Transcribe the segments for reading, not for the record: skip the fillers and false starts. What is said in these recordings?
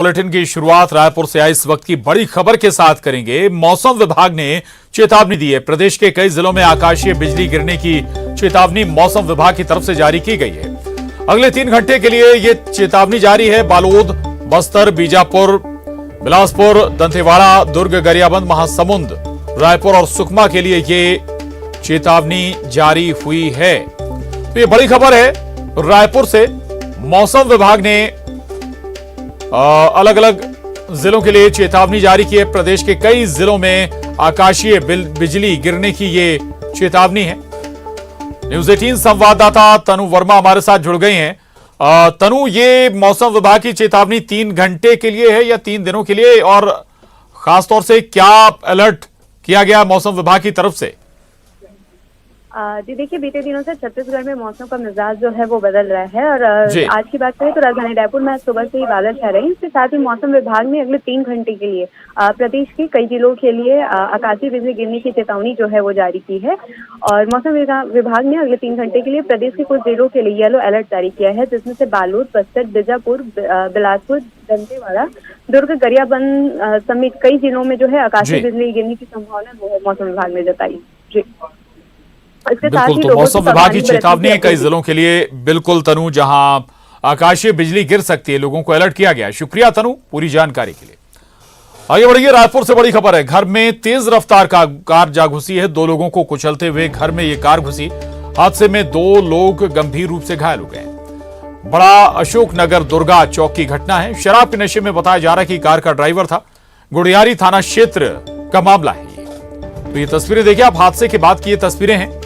Bulletin की शुरुआत रायपुर से आई इस वक्त की बड़ी खबर के साथ करेंगे। मौसम विभाग ने चेतावनी दी है। प्रदेश के कई जिलों में आकाशीय बिजली गिरने की चेतावनी मौसम विभाग की तरफ से जारी की गई है। अगले 3 घंटे के लिए ये चेतावनी जारी है। बालोद, बस्तर, बीजापुर, बिलासपुर, दंतेवाड़ा, दुर्ग, गरियाबंद, महासमुंद, रायपुर और सुकमा के लिए ये चेतावनी जारी हुई है। तो ये बड़ी खबर है रायपुर से। मौसम विभाग ने अलग अलग जिलों के लिए चेतावनी जारी की है। प्रदेश के कई जिलों में आकाशीय बिजली गिरने की ये चेतावनी है। न्यूज़ 18 संवाददाता तनु वर्मा हमारे साथ जुड़ गई हैं। तनु, ये मौसम विभाग की चेतावनी 3 घंटे के लिए है या 3 दिनों के लिए, और खासतौर से क्या अलर्ट किया गया मौसम विभाग की तरफ से? जी देखिए, बीते दिनों से छत्तीसगढ़ में मौसम का मिजाज जो है वो बदल रहा है। और आज की बात करें तो राजधानी रायपुर में आज सुबह से ही बादल छा रहे हैं। इसके साथ ही मौसम विभाग ने अगले 3 घंटे के लिए प्रदेश के कई जिलों के लिए आकाशीय बिजली गिरने की चेतावनी जो है वो जारी की है। और मौसम विभाग ने अगले 3 घंटे के लिए प्रदेश के कुछ जिलों के लिए येलो अलर्ट जारी किया है, जिसमें से बालोद, बस्तर, बीजापुर, बिलासपुर, दंतेवाड़ा, दुर्ग, गरियाबंद समेत कई जिलों में जो है आकाशीय बिजली गिरने की संभावना वो मौसम विभाग ने जताई। जी बिल्कुल, तो मौसम विभाग की चेतावनी है कई जिलों के लिए। बिल्कुल तनु, जहां आकाशीय बिजली गिर सकती है, लोगों को अलर्ट किया गया। शुक्रिया तनु पूरी जानकारी के लिए। आगे बढ़िए, रायपुर से बड़ी खबर है। घर में तेज रफ्तार कार जा घुसी है। 2 लोगों को कुचलते हुए घर में ये कार घुसी। हादसे में 2 लोग गंभीर रूप से घायल हो गए। बड़ा अशोकनगर दुर्गा चौक की घटना है। शराब के नशे में बताया जा रहा है कि कार का ड्राइवर था। गुड़ियारी थाना क्षेत्र का मामला है। तो ये तस्वीरें देखिए आप, हादसे के बाद की ये तस्वीरें हैं।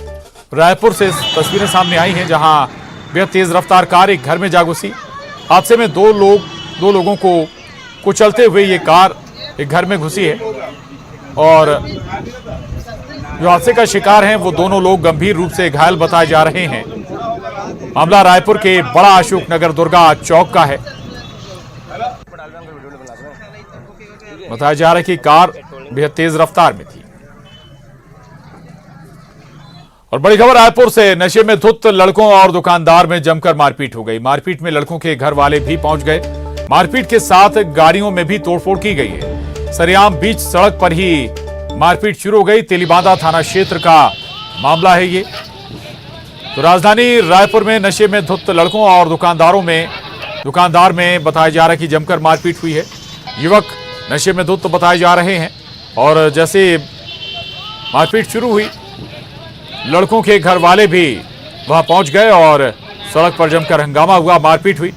रायपुर से तस्वीरें सामने आई हैं जहां बेहद तेज रफ्तार कार एक घर में जा घुसी। हादसे में 2 लोगों को कुचलते हुए ये कार एक घर में घुसी है, और जो हादसे का शिकार हैं वो दोनों लोग गंभीर रूप से घायल बताए जा रहे हैं। मामला रायपुर के बड़ा अशोकनगर दुर्गा चौक का है। बताया जा रहा है कि कार बेहद तेज रफ्तार में थी। और बड़ी खबर रायपुर से, नशे में धुत लड़कों और दुकानदार में जमकर मारपीट हो गई। मारपीट में लड़कों के घर वाले भी पहुंच गए। मारपीट के साथ गाड़ियों में भी तोड़फोड़ की गई है। सरेआम बीच सड़क पर ही मारपीट शुरू हो गई। तेलीबांधा थाना क्षेत्र का मामला है ये। तो राजधानी रायपुर में नशे में धुत लड़कों और दुकानदार में बताया जा रहा है कि जमकर मारपीट हुई है। युवक नशे में धुत बताए जा रहे हैं, और जैसे मारपीट शुरू हुई, लड़कों के घर वाले भी वहां पहुंच गए और सड़क पर जमकर हंगामा हुआ, मारपीट हुई।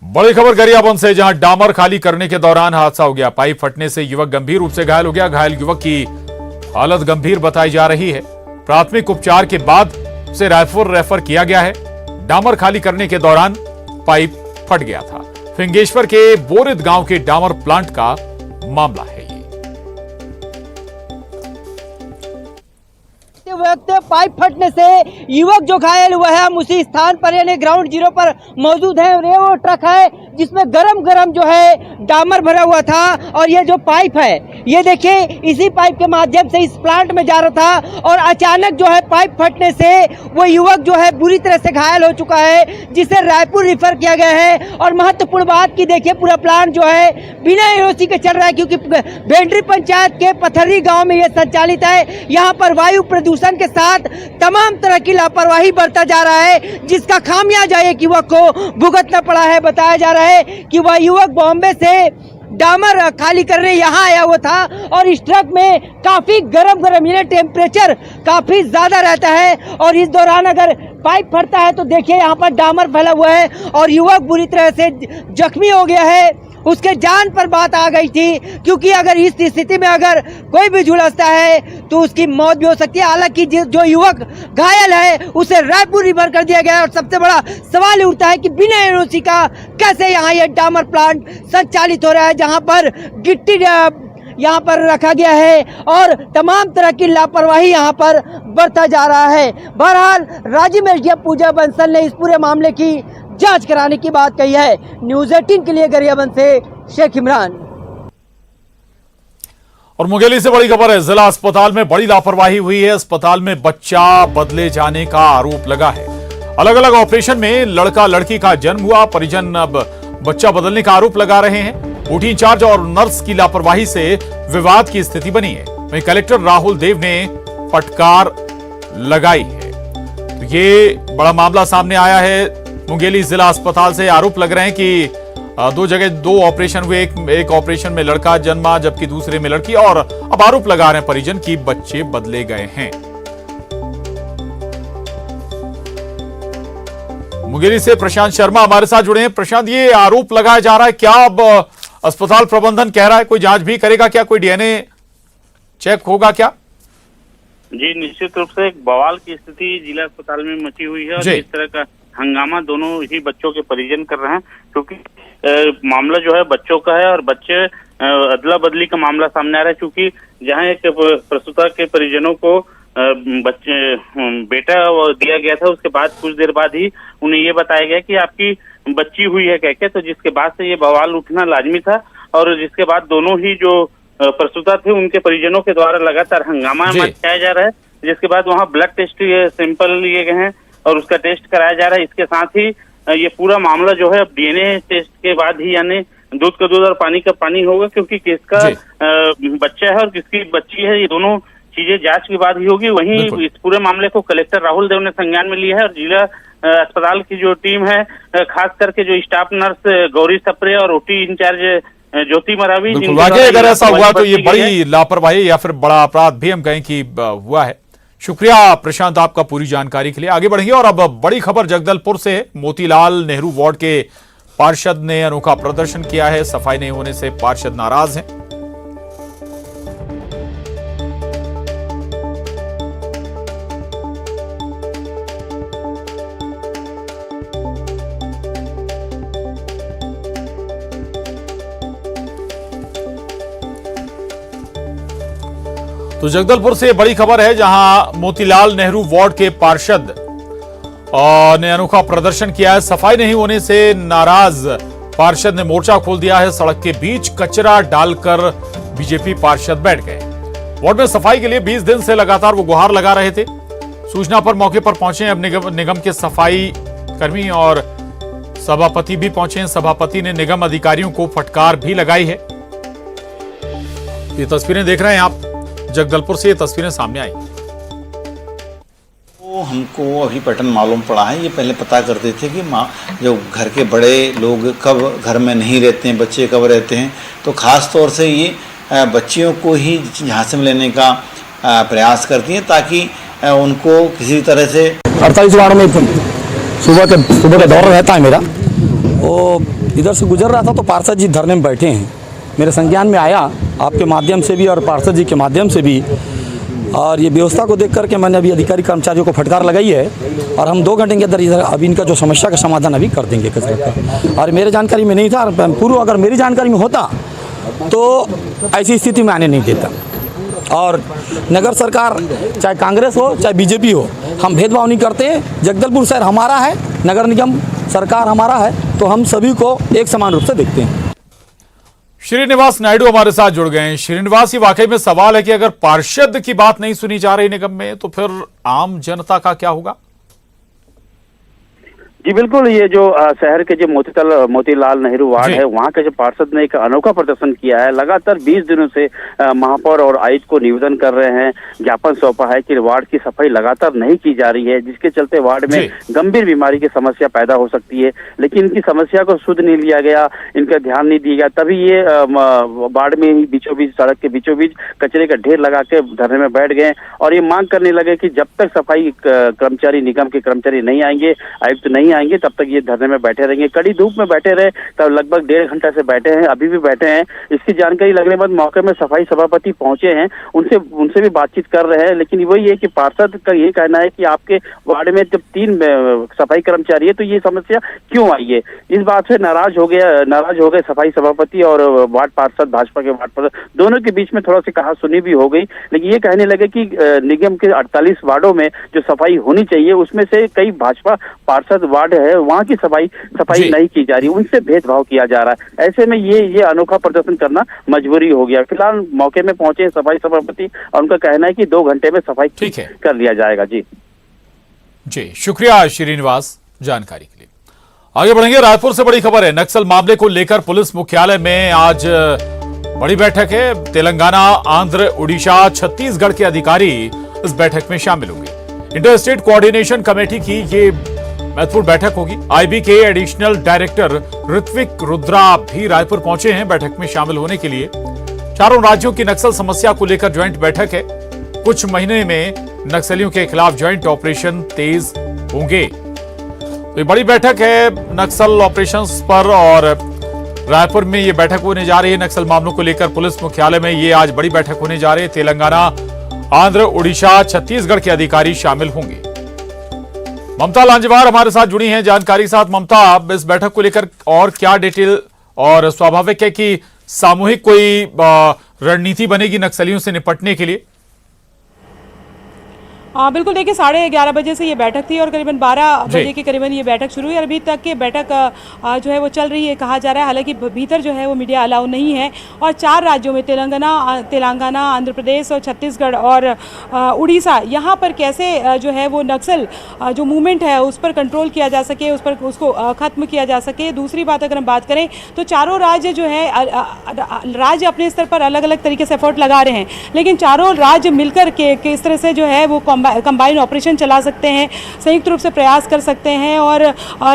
बड़ी खबर गरियाबंद से, जहां डामर खाली करने के दौरान हादसा हो गया। पाइप फटने से युवक गंभीर रूप से घायल हो गया। घायल युवक की हालत गंभीर बताई जा रही है। प्राथमिक उपचार के बाद उसे रायपुर रेफर किया गया है। डामर खाली करने के दौरान पाइप फट गया था। फिंगेश्वर के बोरिद गांव के डामर प्लांट का मामला है। वक्त पाइप फटने से युवक जो घायल हुआ है, हम उसी स्थान पर यानी ग्राउंड जीरो पर मौजूद है। और ये वो ट्रक है जिसमें गरम जो है डामर भरा हुआ था, और ये जो पाइप है ये देखिए इसी पाइप के माध्यम से इस प्लांट में जा रहा था, और अचानक जो है पाइप फटने से वो युवक जो है बुरी तरह से घायल हो चुका है, जिसे रायपुर रिफर किया गया है। और महत्वपूर्ण बात की देखिए, पूरा प्लांट जो है बिना एओसी के चल रहा है, क्योंकि भेंडरी पंचायत के पथरी गाँव में यह संचालित है। यहाँ पर वायु प्रदूषण के साथ तमाम तरह की लापरवाही बरता जा रहा है, जिसका खामियाजा एक युवक को भुगतना पड़ा है। बताया जा रहा है कि वह युवक बॉम्बे से डामर खाली करने यहाँ आया हुआ था, और इस ट्रक में काफी गरम यानी टेम्परेचर काफी ज्यादा रहता है। और इस दौरान अगर पाइप फटता है तो देखिए यहाँ पर डामर फैला हुआ है, और युवक बुरी तरह से जख्मी हो गया है। उसके जान पर बात आ गई थी, क्योंकि अगर इस स्थिति में अगर कोई भी झुलसता है तो उसकी मौत भी हो सकती है। हालांकि जो युवक घायल है उसे रायपुर रिफर कर दिया गया है। और सबसे बड़ा सवाल उठता है कि बिना एनओसी का कैसे यहाँ ये डामर प्लांट संचालित हो रहा है, जहाँ पर गिट्टी यहाँ पर रखा गया है, और तमाम तरह की लापरवाही यहाँ पर बरता जा रहा है। बहरहाल राज्य में एसडीएम पूजा बंसल ने इस पूरे मामले की जांच कराने की बात कही है। न्यूज़ 18 के लिए गरियाबंद से शेख इमरान। और मुंगेली से बड़ी खबर है। जिला अस्पताल में बड़ी लापरवाही हुई है। अस्पताल में बच्चा बदले जाने का आरोप लगा है। अलग अलग ऑपरेशन में लड़का लड़की का जन्म हुआ, परिजन अब बच्चा बदलने का आरोप लगा रहे हैं। ओटी इंचार्ज और नर्स की लापरवाही से विवाद की स्थिति बनी है। वहीं कलेक्टर राहुल देव ने फटकार लगाई है। तो ये बड़ा मामला सामने आया है। मुंगेली जिला अस्पताल से आरोप लग रहे हैं कि दो जगह दो ऑपरेशन हुए, एक ऑपरेशन में लड़का जन्मा जबकि दूसरे में लड़की, और अब आरोप लगा रहे हैं परिजन की बच्चे बदले गए हैं। मुंगेली से प्रशांत शर्मा हमारे साथ जुड़े हैं। प्रशांत, ये आरोप लगाया जा रहा है, क्या अब अस्पताल प्रबंधन कह रहा है कोई जांच भी करेगा क्या, कोई डीएनए चेक होगा क्या? जी, निश्चित रूप से एक बवाल की स्थिति जिला अस्पताल में मची हुई है और इस तरह का हंगामा दोनों ही बच्चों के परिजन कर रहे हैं, क्योंकि मामला जो है बच्चों का है और बच्चे अदला बदली का मामला सामने आ रहा है। क्योंकि जहां एक प्रसूता के परिजनों को बच्चे बेटा दिया गया था, उसके बाद कुछ देर बाद ही उन्हें ये बताया गया कि आपकी बच्ची हुई है कहके, तो जिसके बाद से ये बवाल उठना लाजमी था और जिसके बाद दोनों ही जो प्रसूता थे उनके परिजनों के द्वारा लगातार हंगामा मचाया जा रहा है। जिसके बाद वहाँ ब्लड टेस्ट सैंपल लिए गए हैं और उसका टेस्ट कराया जा रहा है। इसके साथ ही ये पूरा मामला जो है अब डीएनए टेस्ट के बाद ही, यानी दूध का दूध और पानी का पानी होगा, क्योंकि किसका बच्चा है और किसकी बच्ची है, ये दोनों चीजें जांच के बाद ही होगी। वहीं इस पूरे मामले को कलेक्टर राहुल देव ने संज्ञान में लिया है और जिला अस्पताल की जो टीम है, खास करके जो स्टाफ नर्स गौरी सप्रे और ओटी इंचार्ज ज्योति मरावी, वाकई अगर ऐसा हुआ तो ये बड़ी लापरवाही या फिर बड़ा अपराध भी हम कहें कि हुआ है। शुक्रिया प्रशांत आपका पूरी जानकारी के लिए। आगे बढ़ेंगे और अब बड़ी खबर जगदलपुर से। मोतीलाल नेहरू वार्ड के पार्षद ने अनोखा प्रदर्शन किया है। सफाई नहीं होने से पार्षद नाराज हैं। तो जगदलपुर से बड़ी खबर है, जहां मोतीलाल नेहरू वार्ड के पार्षद ने अनोखा प्रदर्शन किया है। सफाई नहीं होने से नाराज पार्षद ने मोर्चा खोल दिया है। सड़क के बीच कचरा डालकर बीजेपी पार्षद बैठ गए। वार्ड में सफाई के लिए 20 दिन से लगातार वो गुहार लगा रहे थे। सूचना पर मौके पर पहुंचे अब निगम के सफाई कर्मी और सभापति भी पहुंचे हैं। सभापति ने निगम अधिकारियों को फटकार भी लगाई है। ये तस्वीरें देख रहे हैं आप, जगदलपुर से ये तस्वीरें सामने आई। तो हमको अभी पैटर्न मालूम पड़ा है। ये पहले पता करते थे कि जो घर के बड़े लोग कब घर में नहीं रहते हैं, बच्चे कब रहते हैं, तो ख़ास तौर से ये बच्चियों को ही झांसे में लेने का प्रयास करती हैं ताकि उनको किसी तरह से 48 वार्ड में सुबह का दौर रहता है मेरा। वो इधर से गुजर रहा था तो पार्षद जी धरने में बैठे हैं। मेरे संज्ञान में आया आपके माध्यम से भी और पार्षद जी के माध्यम से भी, और ये व्यवस्था को देख करके मैंने अभी अधिकारी कर्मचारियों को फटकार लगाई है और हम 2 घंटे के अंदर इधर अभी इनका जो समस्या का समाधान अभी कर देंगे कचरे का। और मेरे जानकारी में नहीं था, पूर्व अगर मेरी जानकारी में होता तो ऐसी स्थिति में आने नहीं देता। और नगर सरकार चाहे कांग्रेस हो चाहे बीजेपी हो, हम भेदभाव नहीं करते। जगदलपुर शहर हमारा है, नगर निगम सरकार हमारा है, तो हम सभी को एक समान रूप से देखते हैं। श्रीनिवास नायडू हमारे साथ जुड़ गए हैं। श्रीनिवास, ये वाकई में सवाल है कि अगर पार्षद की बात नहीं सुनी जा रही निगम में, तो फिर आम जनता का क्या होगा? जी बिल्कुल, ये जो शहर के जो मोतीलाल नेहरू वार्ड है, वहाँ के जो पार्षद ने एक अनोखा प्रदर्शन किया है। लगातार 20 दिनों से महापौर और आयुक्त को निवेदन कर रहे हैं, ज्ञापन सौंपा है कि वार्ड की सफाई लगातार नहीं की जा रही है, जिसके चलते वार्ड में गंभीर बीमारी की समस्या पैदा हो सकती है। लेकिन इनकी समस्या को सुध नहीं लिया गया, इनका ध्यान नहीं दिया गया, तभी ये वार्ड में ही बीचों बीच, सड़क के बीचों बीच कचरे का ढेर लगा के धरने में बैठ गए और ये मांग करने लगे कि जब तक सफाई कर्मचारी, निगम के कर्मचारी नहीं आएंगे, आयुक्त नहीं आएंगे, तब तक ये धरने में बैठे रहेंगे। कड़ी धूप में बैठे रहे, तब लगभग 1.5 घंटा से बैठे हैं, अभी भी बैठे हैं। इसकी जानकारी लगने के बाद मौके में सफाई सभापति पहुंचे हैं, उनसे भी बातचीत कर रहे हैं। लेकिन वही है कि पार्षद का ये कहना है कि आपके वार्ड में जब 3 सफाई कर्मचारी है तो ये समस्या क्यों आई है। इस बात से नाराज हो गए सफाई सभापति और वार्ड पार्षद, भाजपा के वार्ड पार्षद दोनों के बीच में थोड़ा सी कहा सुनी भी हो गई। लेकिन ये कहने लगे कि निगम के 48 वार्डों में जो सफाई होनी चाहिए, उसमें से कई भाजपा पार्षद वार्ड है, वहाँ की सफाई नहीं की जा रही, उनसे भेदभाव किया जा रहा है। ऐसे में ये अनोखा प्रदर्शन करना मजबूरी हो गया। फिलहाल मौके में पहुंचे सफाई सभापति और उनका कहना है कि 2 घंटे में सफाई कर लिया जाएगा। जी जी, शुक्रिया श्रीनिवास जानकारी के लिए। आगे बढ़ेंगे। रायपुर से बड़ी खबर है। नक्सल मामले को लेकर पुलिस मुख्यालय में आज बड़ी बैठक है। तेलंगाना, आंध्र, उड़ीसा, छत्तीसगढ़ के अधिकारी इस बैठक में शामिल होंगे। इंटर स्टेट कोऑर्डिनेशन कमेटी की ये महत्वपूर्ण बैठक होगी। आईबी के एडिशनल डायरेक्टर ऋत्विक रुद्रा भी रायपुर पहुंचे हैं बैठक में शामिल होने के लिए। चारों राज्यों की नक्सल समस्या को लेकर ज्वाइंट बैठक है। कुछ महीने में नक्सलियों के खिलाफ ज्वाइंट ऑपरेशन तेज होंगे। तो ये बड़ी बैठक है नक्सल ऑपरेशंस पर और रायपुर में ये बैठक होने जा रही है। नक्सल मामलों को लेकर पुलिस मुख्यालय में ये आज बड़ी बैठक होने जा रही है। तेलंगाना, आंध्र, उड़ीसा, छत्तीसगढ़ के अधिकारी शामिल होंगे। ममता लांजेवार हमारे साथ जुड़ी हैं जानकारी के साथ। ममता, इस बैठक को लेकर और क्या डिटेल, और स्वाभाविक है कि सामूहिक कोई रणनीति बनेगी नक्सलियों से निपटने के लिए? बिल्कुल, देखिए 11:30 बजे से ये बैठक थी और करीबन 12 बजे के करीबन ये बैठक शुरू हुई और अभी तक के बैठक जो है वो चल रही है कहा जा रहा है। हालांकि भीतर जो है वो मीडिया अलाउ नहीं है और 4 राज्यों में तेलंगाना, आंध्र प्रदेश और छत्तीसगढ़ और उड़ीसा, यहाँ पर कैसे जो है वो नक्सल जो मूवमेंट है उस पर कंट्रोल किया जा सके, उसको ख़त्म किया जा सके। दूसरी बात अगर हम बात करें तो चारों राज्य जो है राज्य अपने स्तर पर अलग अलग तरीके से एफर्ट लगा रहे हैं, लेकिन चारों राज्य मिलकर के किस तरह से जो है वो कंबाइन ऑपरेशन चला सकते हैं, संयुक्त रूप से प्रयास कर सकते हैं और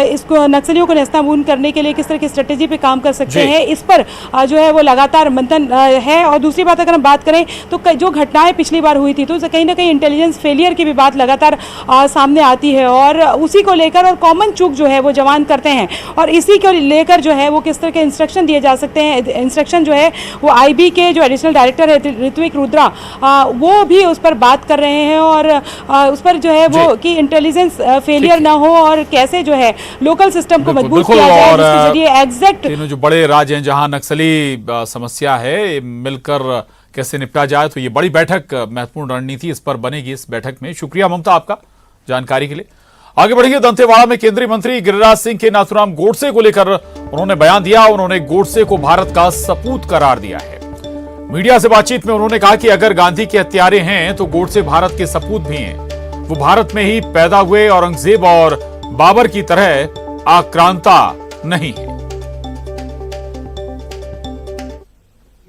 इसको नक्सलियों को नेस्तनाबूद करने के लिए किस तरह की स्ट्रेटेजी पे काम कर सकते हैं, इस पर जो है वो लगातार मंथन है। और दूसरी बात अगर हम बात करें तो जो घटनाएं पिछली बार हुई थी तो कहीं ना कहीं इंटेलिजेंस फेलियर की भी बात लगातार सामने आती है और उसी को लेकर और कॉमन चूक जो है वो जवान करते हैं और इसी को लेकर जो है वो किस तरह के इंस्ट्रक्शन दिए जा सकते हैं। इंस्ट्रक्शन जो है वो आईबी के जो एडिशनल डायरेक्टर है ऋत्विक रुद्रा वो भी उस पर बात कर रहे हैं और उस पर जो है वो कि इंटेलिजेंस फेलियर ना हो और कैसे जो है लोकल सिस्टम को मजबूत किया जाए जिसके जरिए एग्जैक्ट तीनों जो बड़े राज्य हैं जहां नक्सली समस्या है मिलकर कैसे निपटा जाए। तो ये बड़ी बैठक, महत्वपूर्ण रणनीति इस पर बनेगी इस बैठक में। शुक्रिया ममता आपका जानकारी के लिए। आगे बढ़ेंगे। दंतेवाड़ा में केंद्रीय मंत्री गिरिराज सिंह के नाथुराम गोडसे को लेकर उन्होंने बयान दिया। उन्होंने गोडसे को भारत का सपूत करार दिया है। मीडिया से बातचीत में उन्होंने कहा कि अगर गांधी के हत्यारे हैं तो गोडसे भारत के सपूत भी हैं। वो भारत में ही पैदा हुए औरंगजेब और बाबर की तरह आक्रांता नहीं है।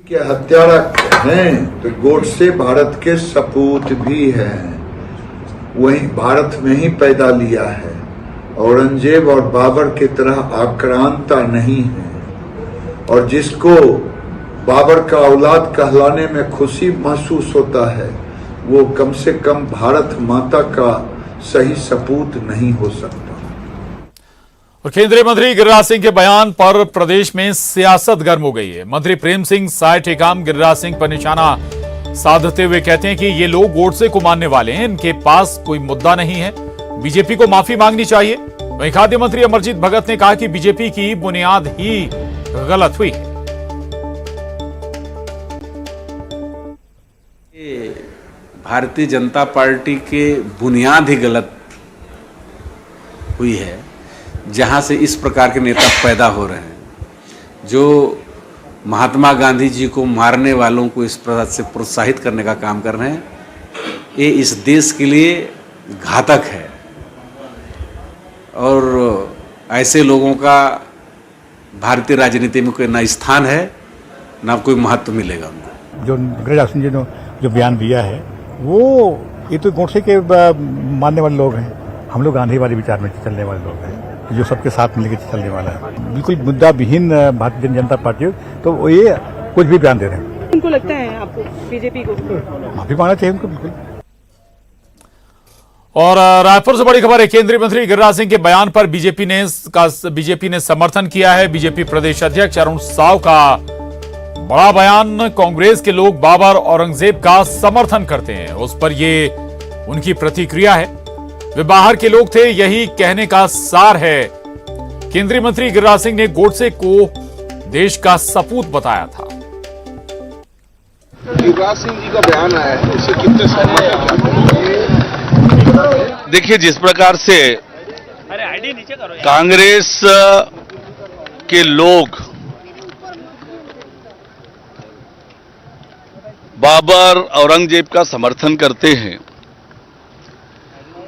के हत्यारा हैं तो गोडसे भारत के सपूत भी हैं। वही भारत में ही पैदा लिया है, औरंगजेब और बाबर की तरह आक्रांता नहीं है। और जिसको बाबर का औलाद कहलाने में खुशी महसूस होता है वो कम से कम भारत माता का सही सपूत नहीं हो सकता। और केंद्रीय मंत्री गिरिराज सिंह के बयान पर प्रदेश में सियासत गर्म हो गई है। मंत्री प्रेम सिंह साय टेकाम गिरिराज सिंह पर निशाना साधते हुए कहते हैं कि ये लोग गोडसे को मानने वाले हैं, इनके पास कोई मुद्दा नहीं है, बीजेपी को माफी मांगनी चाहिए। वहीं खाद्य मंत्री अमरजीत भगत ने कहा कि बीजेपी की बुनियाद ही गलत हुई है। भारतीय जनता पार्टी के बुनियाद ही गलत हुई है, जहां से इस प्रकार के नेता पैदा हो रहे हैं जो महात्मा गांधी जी को मारने वालों को इस प्रकार से प्रोत्साहित करने का काम कर रहे हैं। ये इस देश के लिए घातक है और ऐसे लोगों का भारतीय राजनीति में कोई ना स्थान है ना कोई महत्व मिलेगा उनको। जो गिरिराज सिंह जी ने जो बयान दिया है वो ये तो गोडसे के मानने वाले लोग हैं, हम लोग गांधी वाले विचार में चलने वाले लोग हैं जो सबके साथ मिलकर चलने वाला है। बिल्कुल मुद्दा विहीन भारतीय जनता पार्टी, तो ये कुछ भी बयान दे रहे हैं। उनको लगता है आपको बीजेपी को माफी मांगना चाहिए उनको बिल्कुल। और रायपुर से बड़ी खबर है। केंद्रीय मंत्री गिरिराज सिंह के बयान पर बीजेपी ने समर्थन किया है। बीजेपी प्रदेश अध्यक्ष अरुण साव का बड़ा बयान। कांग्रेस के लोग बाबर औरंगजेब का समर्थन करते हैं, उस पर ये उनकी प्रतिक्रिया है। वे बाहर के लोग थे, यही कहने का सार है। केंद्रीय मंत्री गिरिराज सिंह ने गोडसे को देश का सपूत बताया था। गिरिराज सिंह जी का बयान आया है, इससे कितने सहमत हैं? देखिए, जिस प्रकार से कांग्रेस के लोग बाबर औरंगजेब का समर्थन करते हैं,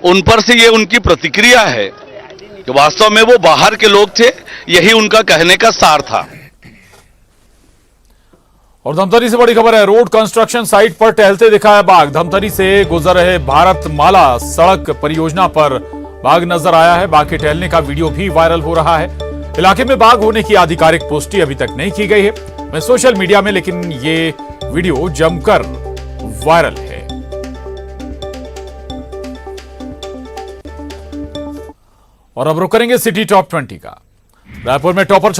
उन पर से ये उनकी प्रतिक्रिया है कि वास्तव में वो बाहर के लोग थे, यही उनका कहने का सार था। और धमतरी से बड़ी खबर है, रोड कंस्ट्रक्शन साइट पर टहलते दिखा है बाघ। धमतरी से गुजर रहे भारत माला सड़क परियोजना पर बाघ नजर आया है। बाघ के टहलने का वीडियो भी वायरल हो रहा है। इलाके में बाघ होने की आधिकारिक पुष्टि अभी तक नहीं की गई है मैं सोशल मीडिया में, लेकिन ये वीडियो जमकर वायरल है। और अब रुक करेंगे सिटी टॉप 20 का। रायपुर में टॉपर